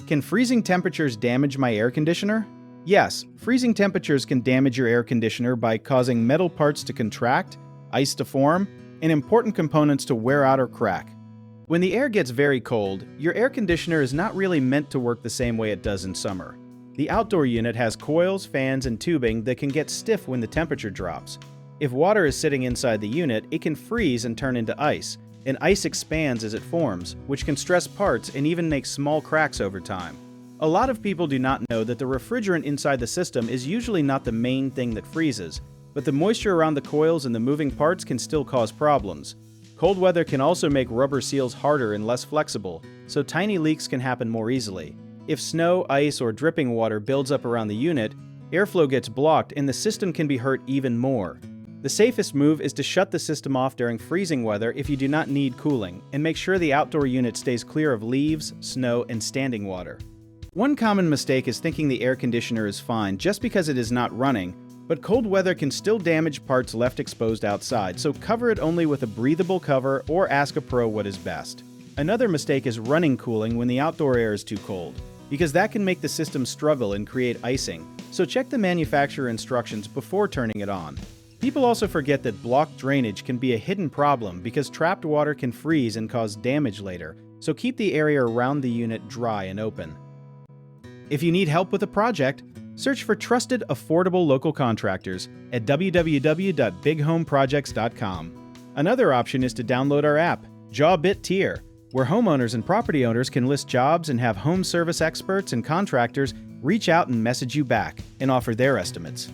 Can freezing temperatures damage my air conditioner? Yes, freezing temperatures can damage your air conditioner by causing metal parts to contract, ice to form, and important components to wear out or crack. When the air gets very cold, your air conditioner is not really meant to work the same way it does in summer. The outdoor unit has coils, fans, and tubing that can get stiff when the temperature drops. If water is sitting inside the unit, it can freeze and turn into ice, and ice expands as it forms, which can stress parts and even make small cracks over time. A lot of people do not know that the refrigerant inside the system is usually not the main thing that freezes, but the moisture around the coils and the moving parts can still cause problems. Cold weather can also make rubber seals harder and less flexible, so tiny leaks can happen more easily. If snow, ice, or dripping water builds up around the unit, airflow gets blocked and the system can be hurt even more. The safest move is to shut the system off during freezing weather if you do not need cooling, and make sure the outdoor unit stays clear of leaves, snow, and standing water. One common mistake is thinking the air conditioner is fine just because it is not running, but cold weather can still damage parts left exposed outside, so cover it only with a breathable cover or ask a pro what is best. Another mistake is running cooling when the outdoor air is too cold, because that can make the system struggle and create icing, so check the manufacturer instructions before turning it on. People also forget that blocked drainage can be a hidden problem because trapped water can freeze and cause damage later, so keep the area around the unit dry and open. If you need help with a project, search for trusted, affordable local contractors at www.bighomeprojects.com. Another option is to download our app, JawBit Tier, where homeowners and property owners can list jobs and have home service experts and contractors reach out and message you back and offer their estimates.